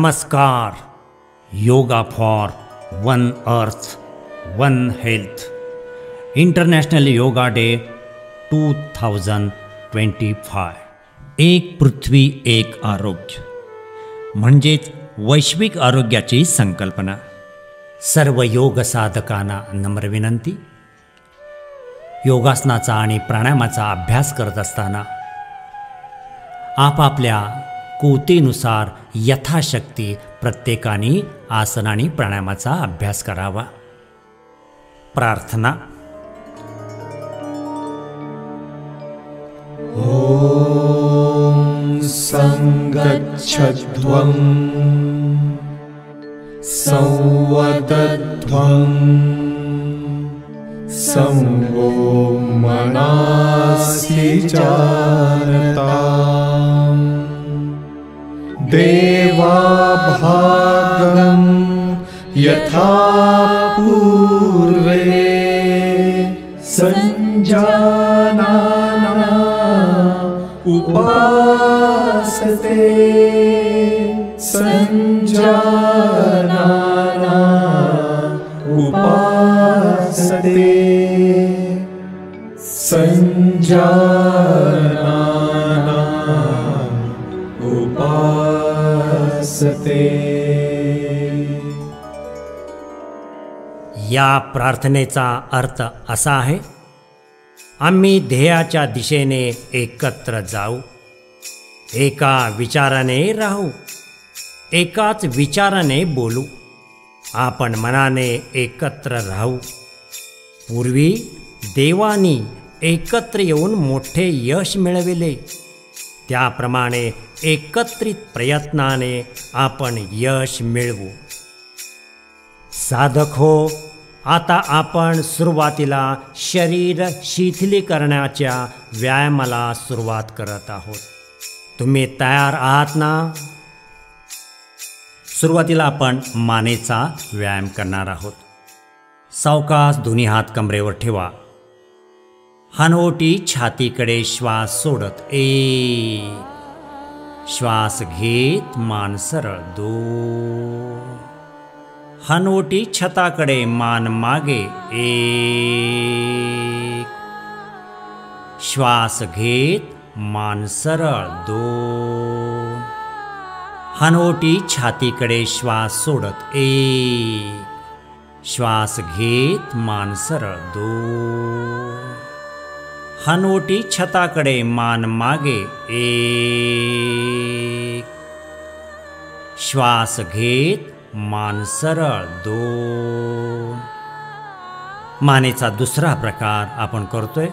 नमस्कार. Yoga for one earth one health international yoga day 2025. एक पृथ्वी एक आरोग्य म्हणजेच वैश्विक आरोग्याची संकल्पना. सर्व योग साधकांना नम्र विनंती. योगासनाचा आणि प्राणायामाचा अभ्यास करत असताना आपापल्या कुवतीनुसार यथाशक्ती प्रत्येकाने आसन आणि प्राणायामाचा अभ्यास करावा. प्रार्थना. ओम संगच्छध्वं संवदध्वं संगो मनासि जानताम् देवाभागं यथा पूर्वे संजानाना उपासते संजानाना उपासते संजानाना उपासते. या प्रार्थनेचा अर्थ असा आहे: आम्ही ध्येयाच्या दिशेने एकत्र जाऊ, एका विचाराने राहू, एकाच विचाराने बोलू, आपण मनाने एकत्र राहू. पूर्वी देवानी एकत्र येऊन मोठे यश मिळविले, त्याप्रमाणे एकत्रित प्रयत्नाने आपण यश मिळवू. साधक हो, आता आपण सुरुवातीला शरीर शिथिलीकरणाच्या व्यायामाला सुरुवात करत आहोत. तुम्ही तयार आहात ना? सुरुवातीला आपण मानेचा व्यायाम करणार आहोत. सावकाश दोन्ही हात कमरेवर ठेवा. हनवटी छातीकडे श्वास सोडत एक श्वास घेत मान सरळ दोन. हनवटी छताकडे मान मागे एक श्वास घेत मान सरळ दोन. हनवटी छातीकडे श्वास सोडत एक श्वास घेत मान सरळ दोन. हनवटी छताकडे मान मागे एक श्वास घेत मान सरळ दोन. मानेचा दुसरा प्रकार आपण करतोय.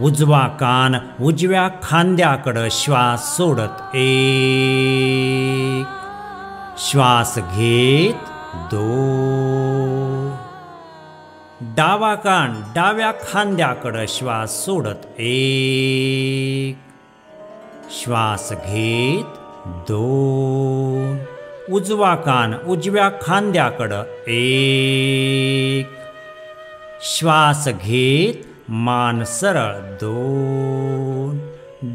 उजवा कान उजव्या खांद्याकडं श्वास सोडत एक श्वास घेत दोन. डावा कान डाव्या खांद्याकडं श्वास सोडत एक श्वास घेत दोन. उजवा कान उजव्या खांद्याकडं एक श्वास घेत मान सरळ दोन.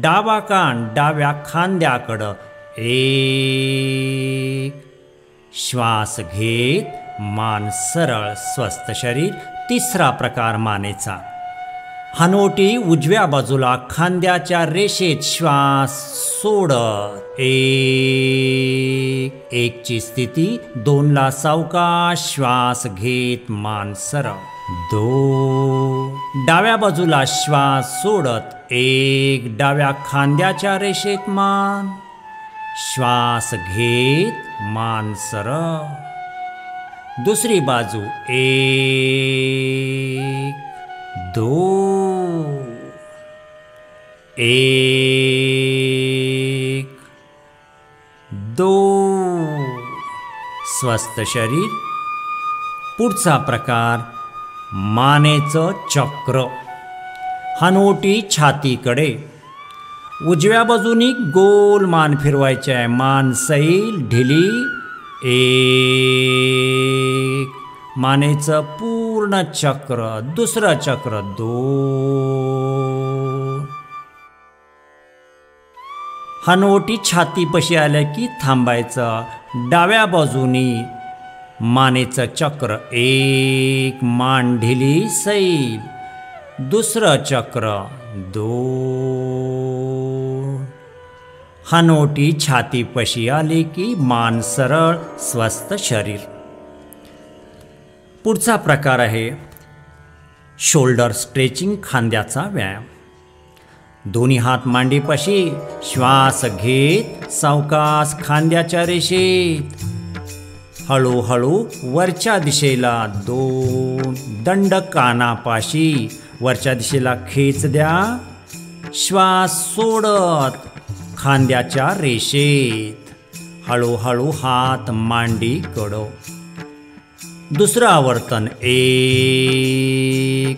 डावा कान डाव्या खांद्याकडं एक श्वास घेत मान सरळ स्वस्थ शरीर. तिसरा प्रकार मानेचा. हनवटी उजव्या बाजूला खांद्याच्या रेषेत श्वास सोडत एक ची स्थिती. दोनला सावकाश श्वास घेत मान सरळ दोन. डाव्या बाजूला श्वास सोडत एक डाव्या खांद्याच्या रेषेत मान श्वास घेत मान सरळ. दुसरी बाजू एक दोन एक दोन. स्वस्थ शरीर. पुढचा प्रकार मानेचं चक्र. हनवटी छातीकडे उजव्या बाजूनी गोल मान फिरवायचे आहे. मान सैल ढिली एक. मानेचं पूर्ण चक्र. दुसरं चक्र दोन. हनवटी छातीपाशी आल्या की थांबायचं. डाव्या बाजूनी मानेचं चक्र, एक मान ढिली सैल, दुसरं चक्र, दोन, हनोटी छातीपाशी आली की मान सरळ, स्वस्थ शरीर. पुढचा प्रकार आहे शोल्डर स्ट्रेचिंग, खांद्याचा व्यायाम. दोन्ही हात मांडीपाशी, श्वास घेत सावकाश खांद्याच्या रेषेत, हळूहळू वरच्या दिशेला 2 दंड कानापाशी वरच्या दिशेला खेच द्या. श्वास सोडत खांद्याच्या रेषेत, हळूहळू हात मांडीकडं. दुसरं आवर्तन, 1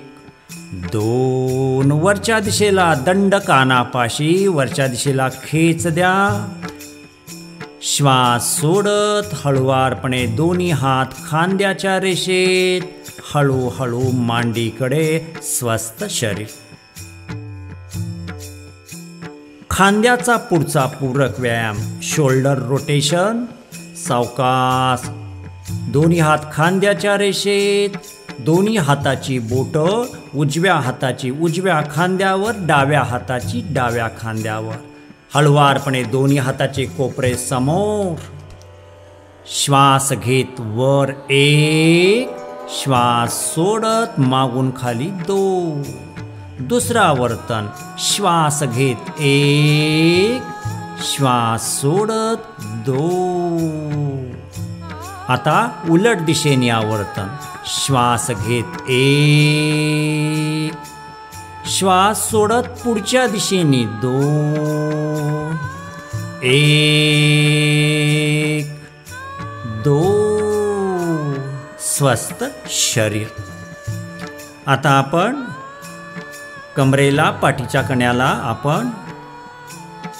2, वरच्या दिशेला दंड कानापाशी वरच्या दिशेला खेच द्या. श्वास सोडत हळुवारपणे दोन्ही हात खांद्याच्या रेषेत, हळूहळू मांडीकडे, स्वस्थ शरीर. खांद्याचा पुढचा पूरक व्यायाम शोल्डर रोटेशन. सावकाश दोन्ही हात खांद्याच्या रेषेत, दोन्ही हाताची बोटं उजव्या हाताची उजव्या खांद्यावर, डाव्या हाताची डाव्या खांद्यावर, हळुवारपणे दोन्ही हाताचे कोपरे समोर. श्वास घेत वर 1, श्वास सोडत मागून खाली 2. दुसरं आवर्तन, श्वास घेत 1, श्वास सोडत 2. आता उलट दिशेने आवर्तन, श्वास घेत 1, श्वास सोडत पुढच्या दिशेने 2, 1 2, स्वस्थ शरीर. आता आपण कमरेला, पाठीच्या कण्याला आपण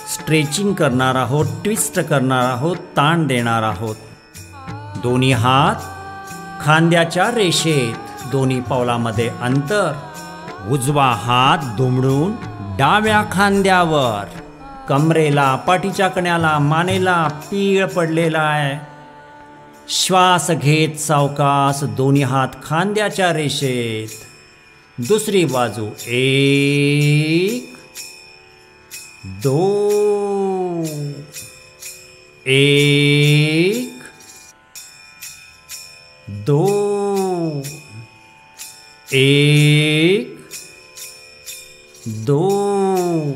स्ट्रेचिंग करणार आहोत, ट्विस्ट करणार आहोत, ताण देणार आहोत. दोन्ही हात खांद्याच्या रेषेत, दोन्ही पावलामध्ये अंतर. उजवा हात दुमडून डाव्या खांद्यावर, कमरेला, पाठीच्या कण्याला, मानेला पीळ पडलेला आहे. श्वास घेत सावकाश दोन्ही हात खांद्याच्या रेषेत. दुसरी बाजू, 1 2, 1 2, 1 2,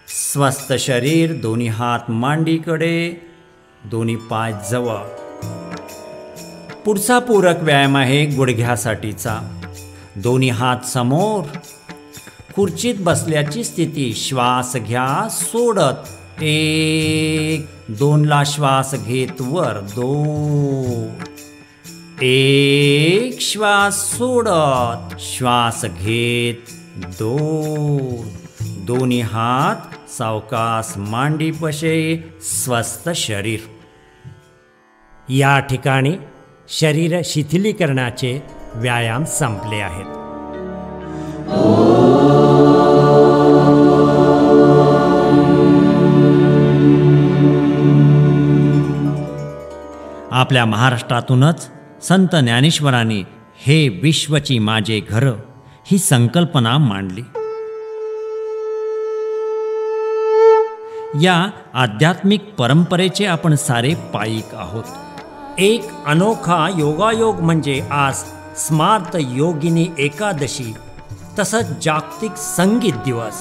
स्वस्थ शरीर. दोन्ही हात मांडीकडे, दोन्ही पाय जवळ. पुढचा पूरक व्यायाम आहे गुडघ्यासाठीचा. दोन्ही हात समोर, खुर्चीत बसल्याची स्थिती. श्वास घ्या सोडत 1 2 ला श्वास घेत वर 2, 1 श्वास सोडत, श्वास घेत 2. दोन्ही हात सावकाश मांडीपाशी, स्वस्थ शरीर. या ठिकाणी शरीर शिथिलीकरणाचे व्यायाम संपले आहेत. आपल्या महाराष्ट्रातूनच संत ज्ञानेश्वरांनी हे विश्वची माझे घर ही संकल्पना मांडली. या आध्यात्मिक परंपरेचे आपण सारे पायिक आहोत. एक अनोखा योगायोग म्हणजे आज स्मार्त योगिनी एकादशी, तसंच जागतिक संगीत दिवस.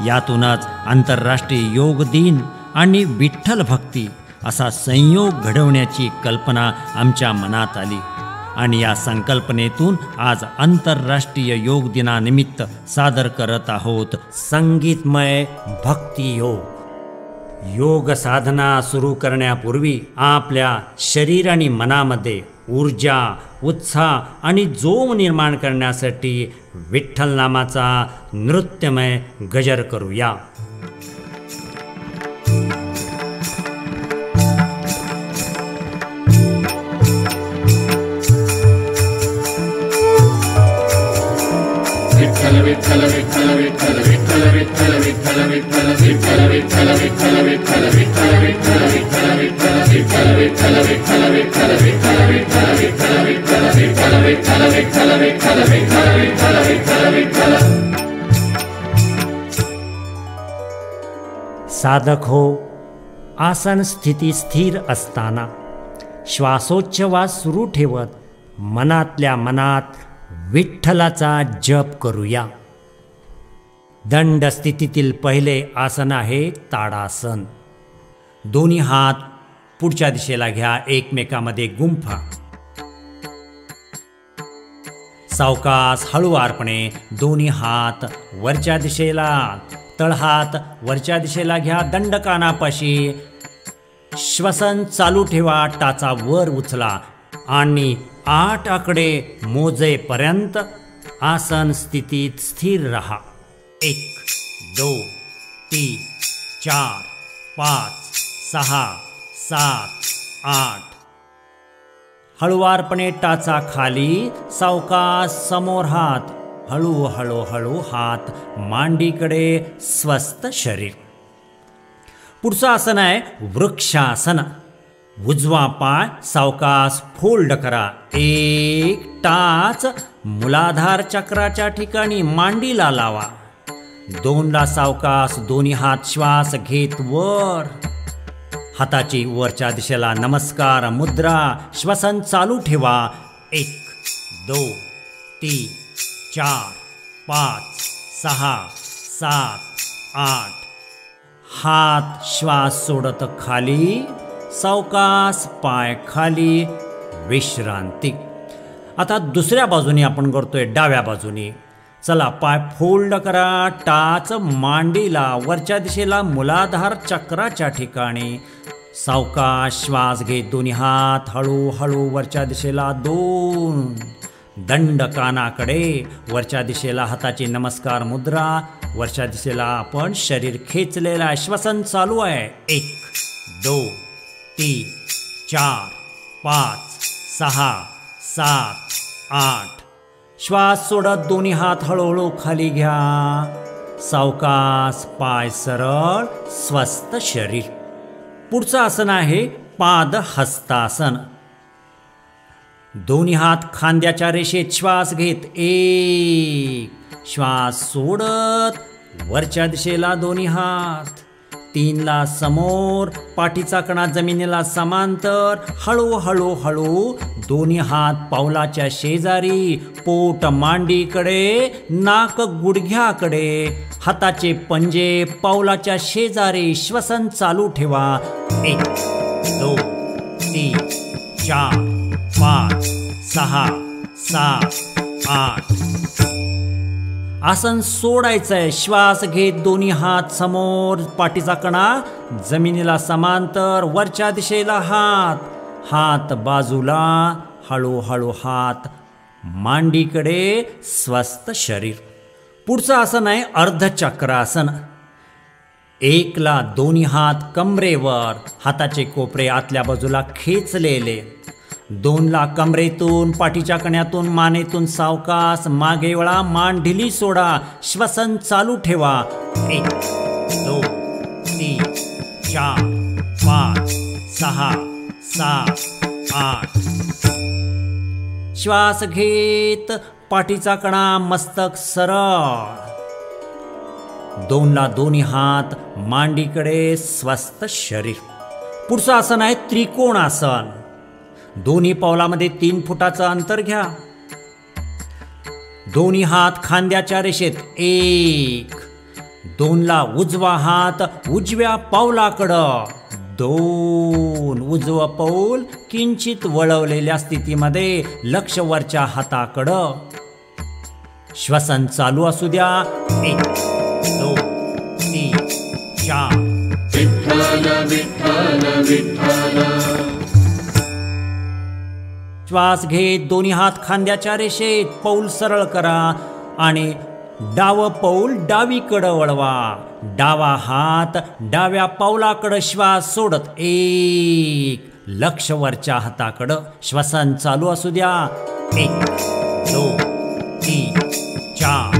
यातूनच आंतरराष्ट्रीय योग दिन आणि विठ्ठल भक्ती असा संयोग घडवण्याची कल्पना आमच्या मनात आली आणि या संकल्पनेतून आज आंतरराष्ट्रीय योग दिनानिमित्त सादर करत आहोत संगीतमय भक्ती योग. योग साधना सुरू करण्यापूर्वी आपल्या शरीर आणि मनामध्ये ऊर्जा, उत्साह आणि जोम निर्माण करण्यासाठी विठ्ठल नामाचा नृत्यमय गजर करूया. विठ्ठल विठ्ठल विठ्ठल विठ्ठल विठ्ठल साधक हो, आसन स्थिती स्थिर असताना श्वासोच्छवास सुरू ठेवत मनातल्या मनात विठ्ठलाचा जप करूया. दंड स्थितीतील पहिले आसन आहे ताडासन. दोन्ही हात पुढच्या दिशेला घ्या, एकमेकामध्ये गुंफा. सावकाश हळूवारपणे दोन्ही हात वरच्या दिशेला, तळहात वरच्या दिशेला घ्या, दंड कानापाशी. श्वसन चालू ठेवा, टाचा वर उचला आणि 8 आकडे मोजेपर्यंत आसन स्थितीत स्थिर रहा. 1 2 3 4 5 6 7 8. हळूवारपणे टाचा खाली, सावकाश समोर हात, हळू हळू हात मांडीकडे, स्वस्थ शरीर. पुढचं आसन आहे वृक्षासन. उजवा पाय सावकाश फोल्ड करा. 1 टाच मूलाधार चक्राच्या ठिकाणी मांडीला लावा. 2ला सावकाश दोन्ही हात श्वास घेत वर. हाताची वरच्या दिशेला नमस्कार मुद्रा. श्वसन चालू ठेवा. 1 2 3 4 5 6 7 8. हात श्वास सोडत खाली, सावकाश पाय खाली, विश्रांती. आता दुसऱ्या बाजूने आपण करतोय, डाव्या बाजूने. चला, पाय फोल्ड करा, टाच मांडीला, वरच्या दिशेला मूलाधार चक्राच्या ठिकाणी. सावकाश श्वास घेत दोन्ही हात हळू वरच्या दिशेला 2. दंड कानाकडे, वरच्या दिशेला हाताची नमस्कार मुद्रा. वरच्या दिशेला आपण शरीर खेचलेला, श्वसन चालू आहे. 1 2 3 4 5 6 7 8. श्वास सोडत दोन्ही हात हळूहळू खाली घ्या. सावकाश पाय सरळ, स्वस्थ शरीर. पुढचं आसन आहे पादहस्तासन. दोन्ही हात खांद्याच्या रेषेत श्वास घेत 1. श्वास सोडत वरच्या दिशेला दोन्ही हात. 3ला समोर, पाठीचा कणा जमिनीला समांतर. हळू दोन्ही हात पावलाच्या शेजारी, पोट मांडीकडे, नाक गुडघ्याकडे. हाताचे पंजे पावलाच्या शेजारी. श्वसन चालू ठेवा. 1 2 3 4 5 6 7 8. आसन सोडायचंय. श्वास घेत दोन्ही हात समोर, पाठीचा कणा जमिनीला समांतर, वरच्या दिशेला हात. हात बाजूला, हळू हात मांडीकडे, स्वस्थ शरीर. पुढचं आसन आहे अर्धचक्रासन. 1ला दोन्ही हात कमरेवर, हाताचे कोपरे आतल्या बाजूला खेचलेले. 2ला कमरेतून, पाठीच्या कण्यातून, मानेतून सावकाश मागे वळा, मान ढिली सोडा. श्वसन चालू ठेवा. 1 2 3 4 5 6 7 8. श्वास घेत पाठीचा कणा, मस्तक सरळ. 2ला दोन्ही हात मांडीकडे, स्वस्थ शरीर. पुढचं आसन आहे त्रिकोणासन. दोन्ही पावलामध्ये 3 फुटाचं अंतर घ्या. दोन्ही हात खांद्याच्या रेषेत 1. 2ला उजवा हात उजव्या पावलाकडं. 2. उजवं पाऊल किंचित वळवलेल्या स्थितीमध्ये, लक्ष वरच्या हाताकडं. श्वसन चालू असू द्या. 1 2 3 4. विठ्ठल विठ्ठल विठ्ठल. श्वास घेत दोन्ही हात खांद्याच्या रेषेत, पाऊल सरळ करा आणि डावं पाऊल डावीकडं वळवा. डावा हात डाव्या पावलाकडं, श्वास सोडत 1. लक्ष वरच्या हाताकडं. श्वसन चालू असू द्या. 1 2 3 4.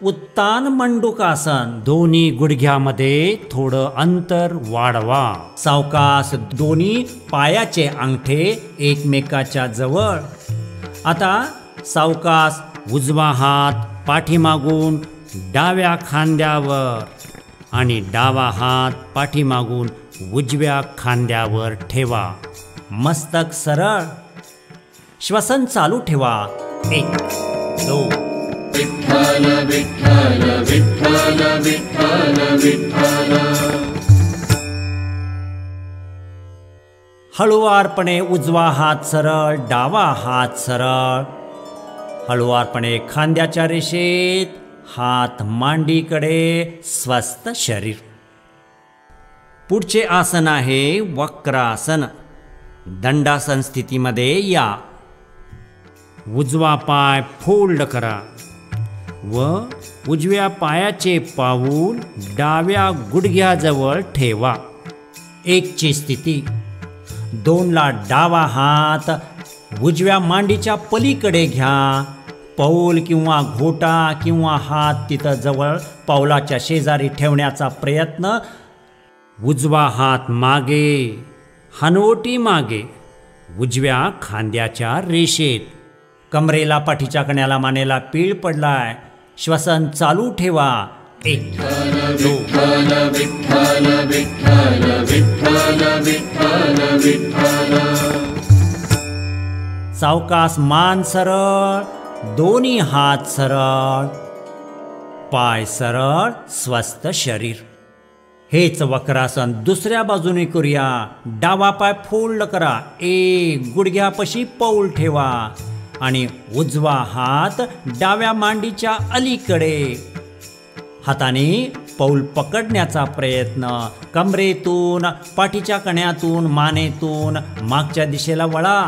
उत्तान मंडूकासन, दोन्ही गुडघ्यामध्ये थोडं अंतर वाढवा. सावकाश दोन्ही पायाचे अंगठे एकमेकाच्या जवळ. आता सावकाश उजवा हात पाठीमागून डाव्या खांद्यावर आणि डावा हात पाठीमागून उजव्या खांद्यावर ठेवा. मस्तक सरळ. श्वसन चालू ठेवा. 1 2. विठ्ठल विठ्ठल विठ्ठल विठ्ठल विठ्ठल. हळुवारपणे उजवा हात सरळ, डावा हात सरळ. हळुवारपणे खांद्याच्या रेषेत, हात मांडीकडे, स्वस्थ शरीर. पुढचे आसन आहे वक्रासन. दंडासन स्थितीमध्ये या. उजवा पाय फोल्ड करा व उजव्या पायाचे पाऊल डाव्या गुडघ्याजवळ ठेवा. 1 ची स्थिती. 2 ला डावा हात उजव्या मांडीच्या पलीकडे घ्या. पाऊल किंवा घोटा किंवा हात तिथं जवळ पाऊलाच्या शेजारी ठेवण्याचा प्रयत्न. उजवा हात मागे, हनवटी मागे, उजव्या खांद्याच्या रेषेत. कमरेला, पाठीच्या कण्याला, मानेला पीळ पडलाय. श्वसन चालू ठेवा. 1 2. विठ्ठल विठ्ठल विठ्ठल विठ्ठल विठ्ठल विठ्ठल. सावकाश मान सरळ, दोन्ही हात सरळ, पाय सरळ, स्वस्थ शरीर. हेच वक्रासन दुसऱ्या बाजूने करूया. डावा पाय फोल्ड करा. 1 गुडघ्यापाशी पाऊल ठेवा आणि उजवा हात डाव्या मांडीच्या अलीकडे. हाताने पाऊल पकडण्याचा प्रयत्न. कमरेतून, पाठीच्या कण्यातून, मानेतून मागच्या दिशेला वळा.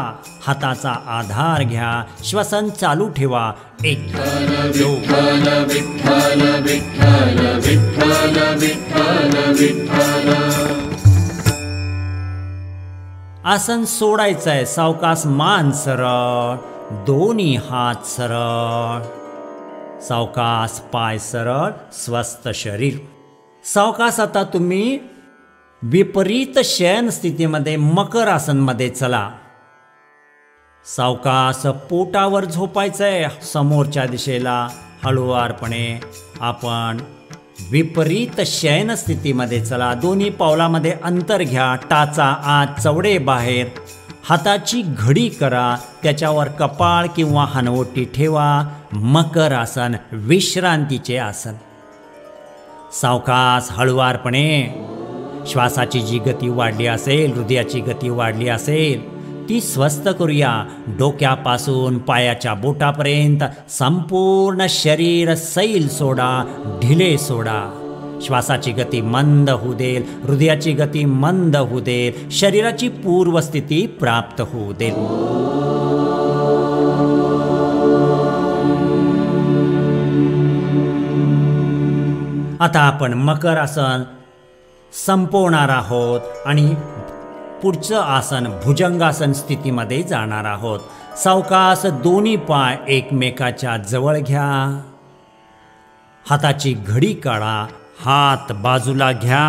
हाताचा आधार घ्या. श्वसन चालू ठेवा. 1 2. विठ्ठल विठ्ठल विठ्ठल विठ्ठल विठ्ठल विठ्ठल. आसन सोडायचंय. सावकाश मान सरळ, दोन्ही हात सरळ. सावकाश पाय सरळ, स्वस्थ शरीर. सावकाश आता तुम्ही विपरीत शयन स्थितीमध्ये मकर आसनमध्ये चला. सावकाश पोटावर झोपायचंय. समोरच्या दिशेला हळुवारपणे आपण विपरीत शयन स्थितीमध्ये चला. दोन्ही पावलामध्ये अंतर घ्या. टाचा आत, चवडे बाहेर. हाताची घडी करा. त्याच्यावर कपाळ किंवा हनवटी ठेवा. मकर आसन, विश्रांतीचे आसन. सावकाश हळुवारपणे श्वासाची जी गती वाढली असेल, हृदयाची गती वाढली असेल, ती स्वस्थ करूया. डोक्यापासून पायाच्या बोटापर्यंत संपूर्ण शरीर सैल सोडा, ढिले सोडा. श्वासाची गती मंद होऊ देल, हृदयाची गती मंद होऊ देल, शरीराची पूर्वस्थिती प्राप्त होऊ देल. आता आपण मकर आसन संपवणार आहोत आणि पुढचं आसन भुजंगासन स्थितीमध्ये जाणार आहोत. सावकाश दोन्ही पाय एकमेकाच्या जवळ घ्या. हाताची घडी काढा. हात बाजूला घ्या.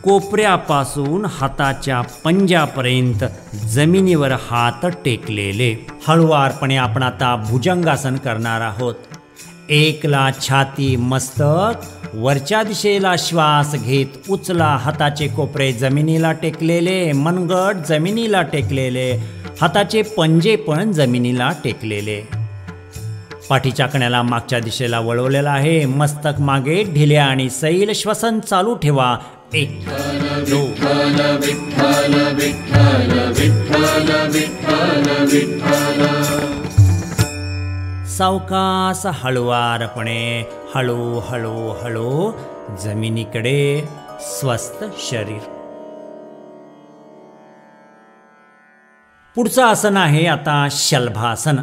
कोपऱ्यापासून हाताच्या पंजापर्यंत जमिनीवर हात टेकलेले. हळुवारपणे आपण आता भुजंगासन करणार आहोत. 1 ला छाती, मस्तक वरच्या दिशेला श्वास घेत उचला. हाताचे कोपरे जमिनीला टेकलेले, मनगट जमिनीला टेकलेले, हाताचे पंजे पण जमिनीला टेकलेले. पाठीच्या कण्याला मागच्या दिशेला वळवलेला आहे. मस्तक मागे ढिल्या आणि सैल. श्वसन चालू ठेवा. 1 2. विठ्ठल विठ्ठल विठ्ठल विठ्ठल विठ्ठल. सावकाश हळुवारपणे हळू हळू हळू जमिनीकडे, स्वस्थ शरीर. पुढचं आसन आहे आता शलभासन.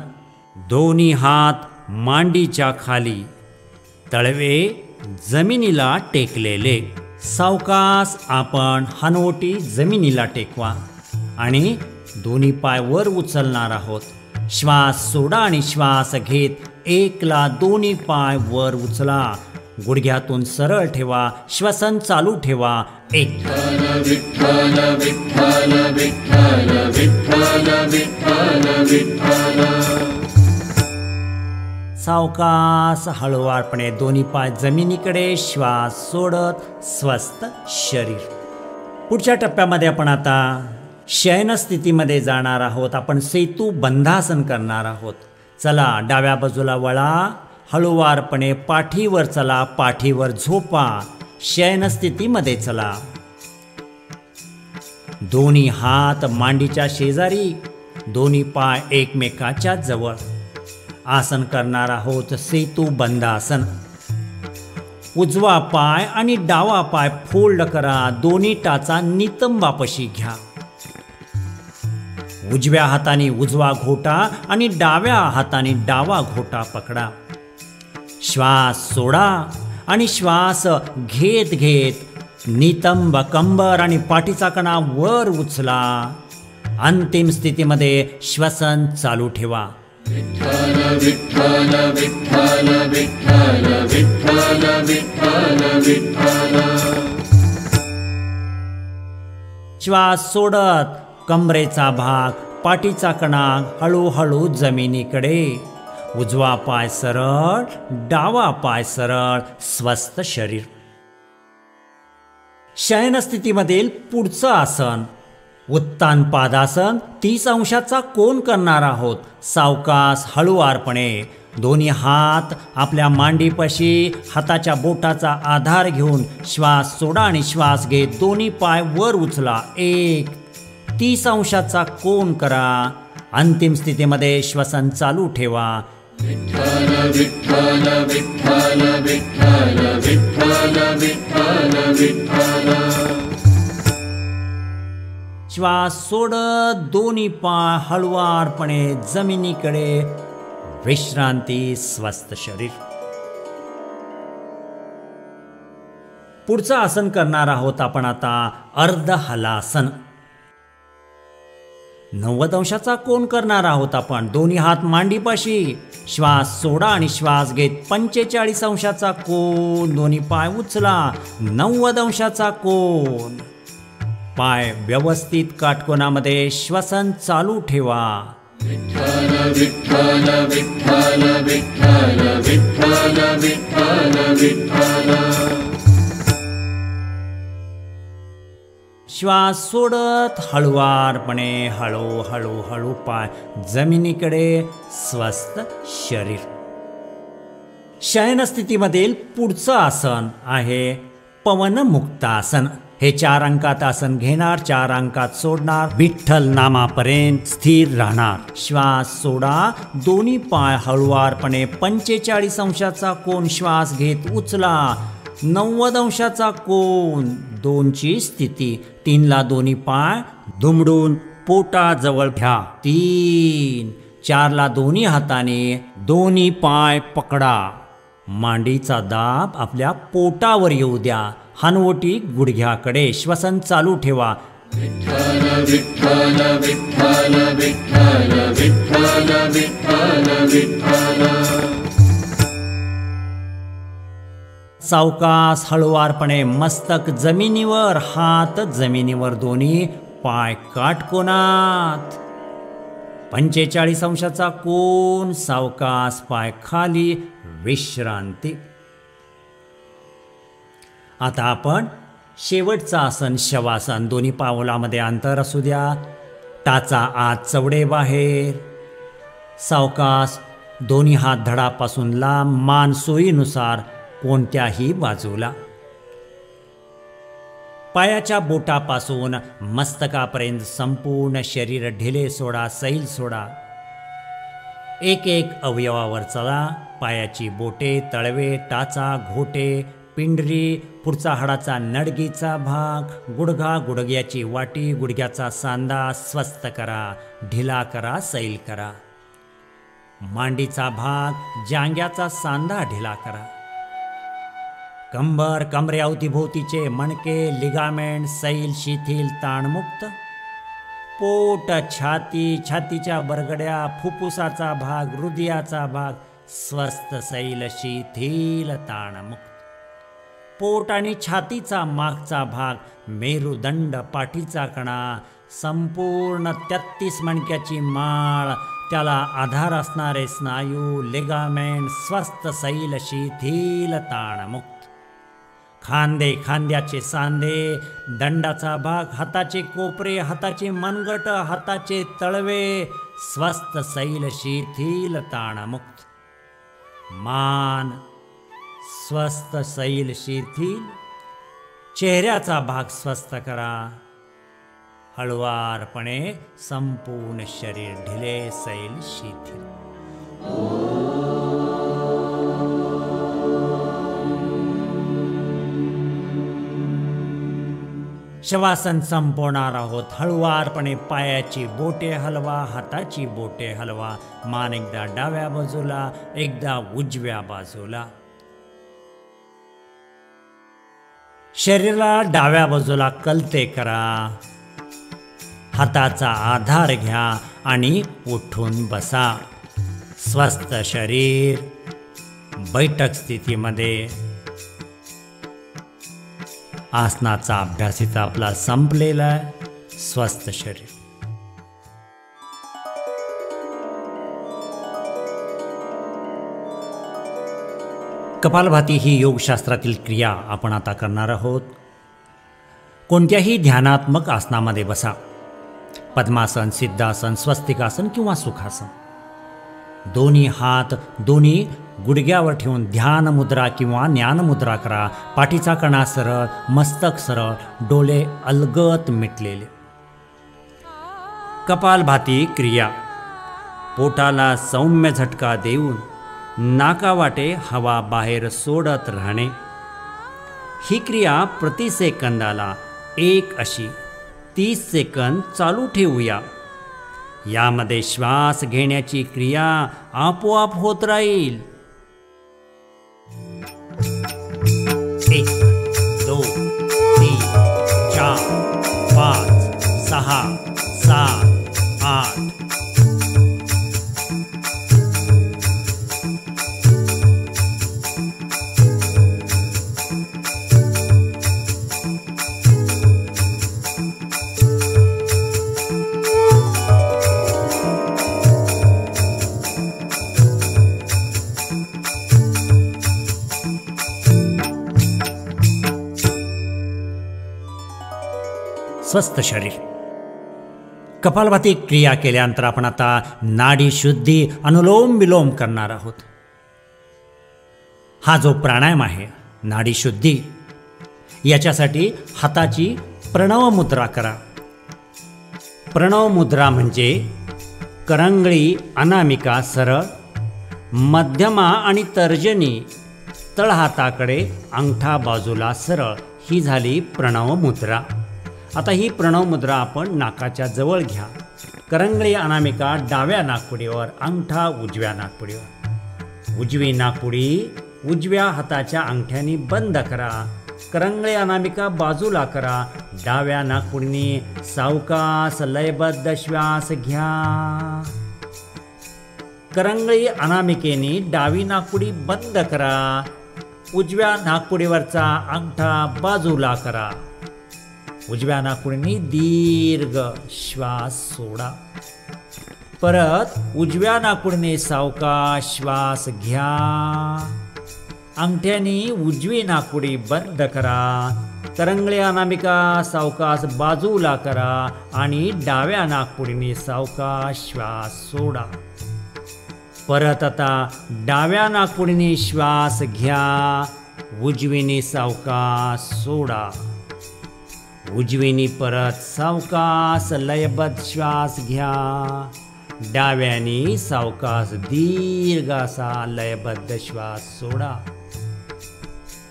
दोन्ही हात मांडीच्या खाली, तळवे जमिनीला टेकलेले. सावकाश आपण हनवटी जमिनीला टेकवा आणि दोन्ही पाय वर उचलणार आहोत. श्वास सोडा आणि श्वास घेत एकला दोन्ही पाय वर उचला. गुडघ्यातून सरळ ठेवा. श्वसन चालू ठेवा. एक, विठ्ठल विठ्ठल विठ्ठल विठ्ठल विठ्ठल विठ्ठल. सावकाश हळूवारपणे दोन्ही पाय जमिनीकडे. श्वास सोडत स्वस्थ शरीर. पुढच्या टप्प्यामध्ये आपण आता शयन स्थितीमध्ये जाणार आहोत. आपण सेतू बंधासन करणार आहोत. चला डाव्या बाजूला वळा. हळूवारपणे पाठीवर चला. पाठीवर झोपा. शयन स्थितीमध्ये चला. दोन्ही हात मांडीच्या शेजारी. दोन्ही पाय एकमेकाच्या जवळ. आसन करणार आहोत सेतू बंधासन. उजवा पाय आणि डावा पाय फोल्ड करा. दोन्ही टाचा नितंबापाशी घ्या. उजव्या हाताने उजवा घोटा आणि डाव्या हाताने डावा घोटा पकडा. श्वास सोडा आणि श्वास घेत घेत नितंब कंबर आणि पाठीचा कणा वर उचला. अंतिम स्थितीमध्ये श्वसन चालू ठेवा. विठ्ठल विठ्ठल विठ्ठल विठ्ठल विठ्ठल विठ्ठल विठ्ठल. श्वास सोडत कमरेचा भाग पाठीचा कणा हळूहळू जमिनीकडे. उजवा पाय सरळ. डावा पाय सरळ. स्वस्थ शरीर. शयन स्थितीमधील पुढचं आसन उत्तान पादासन. 30 अंशाचा कोन करणार आहोत. सावकाश हळूवारपणे दोन्ही हात आपल्या मांडीपाशी. हाताच्या बोटाचा आधार घेऊन श्वास सोडा आणि श्वास घेत दोन्ही पाय वर उचला. एक, 30 अंशाचा कोन करा. अंतिम स्थितीमध्ये श्वसन चालू ठेवा. विठ्ठल विठ्ठल विठ्ठल विठ्ठल विठ्ठल विठ्ठल विठ्ठल. श्वास सोडत दोन्ही पाय हळुवारपणे जमिनीकडे. विश्रांती. स्वस्थ शरीर. पुढचं आसन करणार आहोत आपण आता अर्ध हलासन. 90 अंशाचा कोन करणार आहोत आपण. दोन्ही हात मांडीपाशी. श्वास सोडा आणि श्वास घेत 45 अंशाचा कोन. दोन्ही पाय उचला. 90 अंशाचा कोन. पाय व्यवस्थित काटकोनामध्ये. श्वसन चालू ठेवा. विठ्ठल विठ्ठल विठ्ठल विठ्ठल विठ्ठल विठ्ठल विठ्ठल. श्वास सोडत हळुवारपणे हळू हळू पाय जमिनीकडे. स्वस्थ शरीर. शयन स्थितीमधील पुढचं आसन आहे पवन मुक्तासन. हे 4 अंकात आसन घेणार. 4 अंकात सोडणार. विठ्ठल नामापर्यंत स्थिर राहणार. श्वास सोडा. दोन्ही पाय हळुवारपणे 45 अंशाचा कोन. श्वास घेत उचला. 90 अंशाचा कोन. 2ची स्थिती. 3ला दोन्ही पाय दुमडून पोटाजवळ घ्या. 3, 4ला दोन्ही हाताने दोन्ही पाय पकडा. मांडीचा दाब आपल्या पोटावर येऊ द्या. हनवटी गुडघ्याकडे. श्वसन चालू ठेवा. विठ्ठल विठ्ठल विठ्ठल विठ्ठल विठ्ठल विठ्ठल विठ्ठल. सावकाश हळुवारपणे मस्तक जमिनीवर. हात जमिनीवर. दोन्ही पाय काटकोनात. 45 अंशाचा कोन. सावकाश पाय खाली. विश्रांती. आता आपण शेवटचं आसन शवासन. दोन्ही पावलामध्ये अंतर असू द्या. टाचा आत चवडे बाहेर. सावकाश दोन्ही हात धडापासून लांब. मान सोयीनुसार कोणत्याही बाजूला. पायाच्या बोटापासून मस्तकापर्यंत संपूर्ण शरीर ढिले सोडा. सैल सोडा. एक एक अवयवावर चला. पायाची बोटे, तळवे, टाचा, घोटे, पिंडरी, पुढचा हाडाचा नडगीचा भाग, गुडघा, गुडघ्याची वाटी, गुडघ्याचा सांधा स्वस्थ करा. ढिला करा. सैल करा. मांडीचा भाग, जांघ्याचा सांधा ढिला करा. कंबर, कमरे अवतीभोवतीचे मणके, लिगामेंट सैल, शिथिल, ताणमुक्त. पोट, छाती, छातीच्या बरगड्या, फुफ्फुसाचा भाग, हृदयाचा भाग स्वस्थ, सैल, शिथिल, ताणमुक्त. पोट आणि छातीचा मागचा भाग, मेरुदंड, पाठीचा कणा, संपूर्ण 33 मणक्याची माळ, त्याला आधार असणारे स्नायू, लिगामेंट स्वस्थ, सैल, शिथिल, ताणमुक्त. खांदे, खांद्याचे सांधे, दंडाचा भाग, हाताचे कोपरे, हाताचे मनगट, हाताचे तळवे स्वस्थ, सैल, शिथिल, ताणमुक्त. मान स्वस्थ, सैल, शिथिल. चेहऱ्याचा भाग स्वस्थ करा. हळुवारपणे संपूर्ण शरीर ढिले, सैल, शिथिल. शवासन संपवणार आहोत. हळुवारपणे पायाची बोटे हलवा, हाताची बोटे हलवा. मान एकदा डाव्या बाजूला, एकदा उजव्या बाजूला. शरीराला डाव्या बाजूला कलते करा. हाताचा आधार घ्या आणि उठून बसा. स्वस्थ शरीर बैठक स्थितीमध्ये. आसनाचा अभ्यास इथं आपला संपलेला आहे. स्वस्थ शरीर. कपालभाती ही योगशास्त्रातील क्रिया आपण आता करणार आहोत. कोणत्याही ध्यानात्मक आसनामध्ये बसा. पद्मासन, सिद्धासन, स्वस्तिकासन किंवा सुखासन. दोन्ही हात दोन्ही गुडघ्यावर ठेवून ध्यान मुद्रा किंवा ज्ञान मुद्रा करा. पाठीचा कणा सरळ, मस्तक सरळ, डोळे अलगद मिटलेले. कपालभाती क्रिया. पोटाला सौम्य झटका देऊन नाकावाटे हवा बाहेर सोडत राहणे. ही क्रिया प्रति सेकंदाला 1 अशी 30 सेकंद चालू ठेवूया. यामध्ये श्वास घेण्याची क्रिया आपोआप होत राहील. 1 2 3 4 5 6 7 8. स्वस्थ शरीर. कपालभाती क्रिया केल्यानंतर आपण आता नाडी शुद्धी, अनुलोम विलोम करणार आहोत. हा जो प्राणायाम आहे नाडी शुद्धी, याच्यासाठी हाताची प्रणव मुद्रा करा. प्रणव मुद्रा म्हणजे करंगळी, अनामिका सरळ, मध्यमा आणि तर्जनी तळहाताकडे, अंगठा बाजूला सरळ. ही झाली प्रणव मुद्रा. आता ही प्रणव मुद्रा आपण नाकाच्या जवळ घ्या. करंगळी, अनामिका डाव्या नाकपुडीवर, अंगठा उजव्या नाकपुडीवर. उजवी नाकपुडी उजव्या हाताच्या अंगठ्याने बंद करा. करंगळी, अनामिका बाजूला करा. डाव्या नाकपुडीने सावकाश लयबद्ध श्वास घ्या. करंगळी, अनामिकेने डावी नाकपुडी बंद करा. उजव्या नाकपुडीवरचा अंगठा बाजूला करा. उजव्या नाकपुडीने दीर्घ श्वास सोडा. परत उजव्या नाकपुडीने सावकाश श्वास घ्या. अंगठ्याने उजवी नाकपुडी बंद करा. करंगळी, अनामिका सावकाश बाजूला करा आणि डाव्या नाकपुडीने सावकाश श्वास सोडा. परत आता डाव्या नाकपुडीने श्वास घ्या. उजवीने सावकाश सोडा. उजवीने परत सावकाश लयबद्ध श्वास घ्या. डाव्याने सावकाश दीर्घ असा लयबद्ध श्वास सोडा.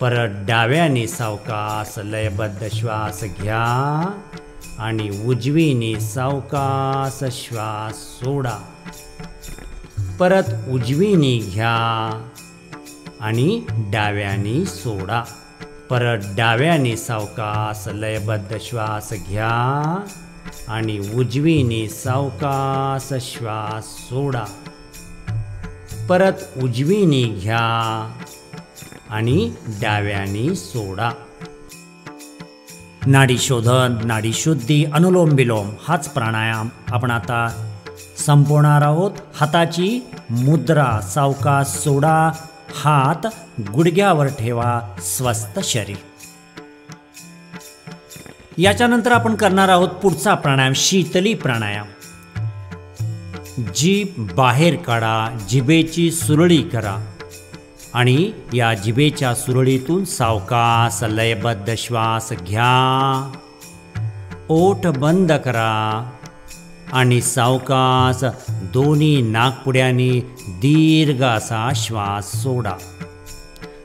परत डाव्याने सावकाश लयबद्ध श्वास घ्या आणि उजवीने सावकाश श्वास सोडा. परत उजवीने घ्या आणि डाव्याने सोडा. परत डाव्याने सावकाश लयबद्ध श्वास घ्या आणि उजवीने सावकाश श्वास सोडा. परत उजवीने घ्या आणि डाव्याने सोडा. नाडी शोधन, नाडी शुद्धी, अनुलोम विलोम हाच प्राणायाम आपण आता संपवणार आहोत. हाताची मुद्रा सावकाश सोडा. हात गुडघ्यावर ठेवा. स्वस्थ शरीर. याच्यानंतर आपण करणार आहोत पुढचा प्राणायाम शीतली प्राणायाम. जीभ बाहेर काढा. जिभेची सुरळी करा आणि या जिभेच्या सुरळीतून सावकाश लयबद्ध श्वास घ्या. ओठ बंद करा आणि सावकाश दोन्ही नाकपुड्यांनी दीर्घ असा श्वास सोडा.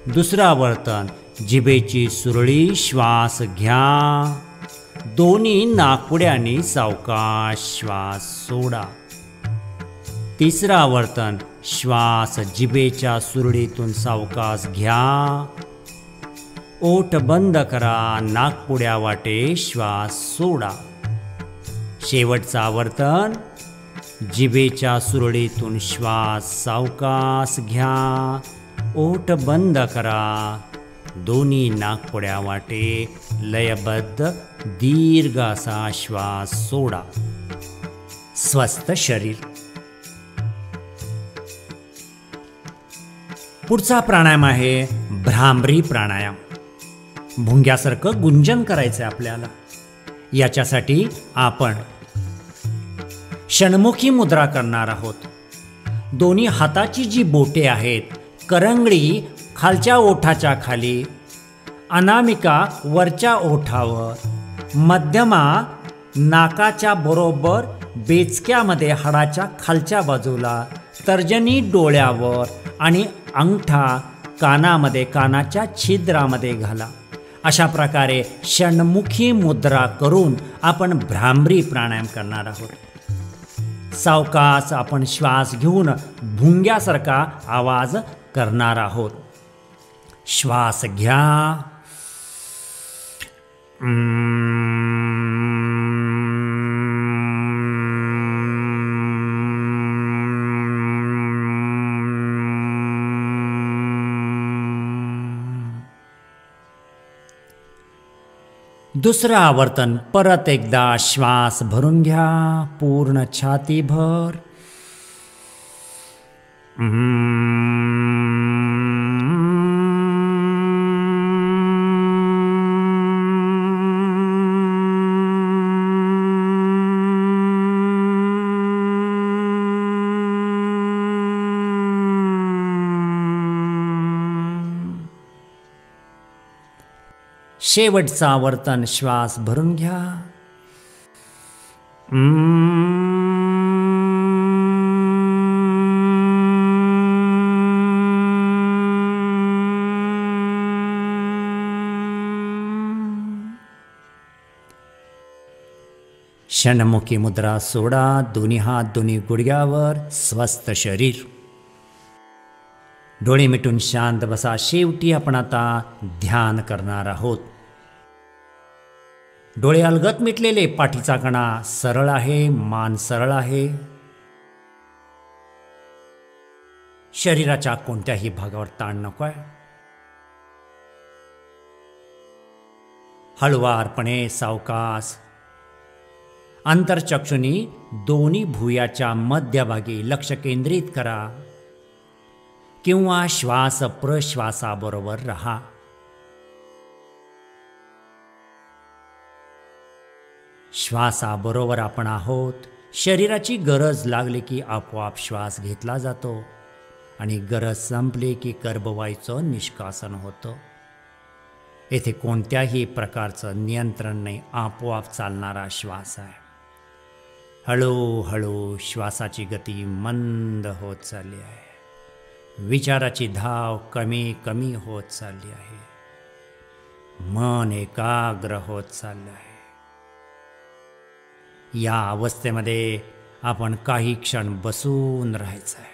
दुसरा वर्तन जिभेची सुरळी श्वास घ्या. दोन्ही नाकपुड्यांनी सावकाश श्वास सोडा. तिसरा वर्तन श्वास जिभेच्या सुरळीतून सावकाश घ्या. ओठ बंद करा. नाकपुड्या वाटे श्वास सोडा. शेवटचा वर्तन जिभेच्या सुरळीतून श्वास सावकाश घ्या. ओठ बंद करा. दोन्ही नाकपुड्या वाटे लयबद्ध दीर्घ असा श्वास सोडा. स्वस्थ शरीर. पुढचा प्राणायाम आहे भ्रामरी प्राणायाम. भुंग्यासारखं गुंजन करायचं आहे आपल्याला. याच्यासाठी आपण षण्मुखी मुद्रा करणार आहोत. दोन्ही हाताची जी बोटे आहेत, करंगळी खालच्या ओठाच्या खाली, अनामिका वरच्या ओठावर, मध्यमा नाकाच्या बरोबर बेचक्यामध्ये हाडाच्या खालच्या बाजूला, तर्जनी डोळ्यावर आणि अंगठा कानामध्ये, कानाच्या छिद्रामध्ये घाला. अशा प्रकारे षण्मुखी मुद्रा करून आपण भ्रामरी प्राणायाम करणार आहोत. सावकाश आपण श्वास घेऊन भुंग्यासारखा आवाज करणार आहोत. श्वास घ्या. दुसरं आवर्तन परत एकदा श्वास भरून घ्या. पूर्ण छातीभर. शेवटचं आवर्तन श्वास भरून घ्या. षण्मुखी मुद्रा सोडा. दोन्ही हात दोन्ही गुडघ्यावर. स्वस्थ शरीर. डोळे मिटून शांत बसा. शेवटी आपण आता ध्यान करणार आहोत. डोळे अलगद मिटलेले. पाठीचा कणा सरळ आहे. मान सरळ आहे. शरीराच्या कोणत्याही भागावर ताण नकोय. हळुवारपणे सावकाश अंतरचक्षुनी दोन्ही भुयाच्या मध्यभागी लक्ष केंद्रित करा किंवा श्वास प्रश्वासाबरोबर रहा. श्वासाबरोबर आपण आहोत. शरीराची गरज लागली की आपोआप श्वास घेतला जातो आणि गरज संपली की कर्बवायूचं निष्कासन होतं. येथे कोणत्याही प्रकारचं नियंत्रण नाही. आपोआप चालणारा श्वास आहे. हळूहळू श्वासाची गती मंद होत चालली आहे. विचाराची धाव कमी कमी होत चालली आहे. मन एकाग्र होत चाललं आहे. या अवस्थेमध्ये आपण काही क्षण बसून राहायचं आहे.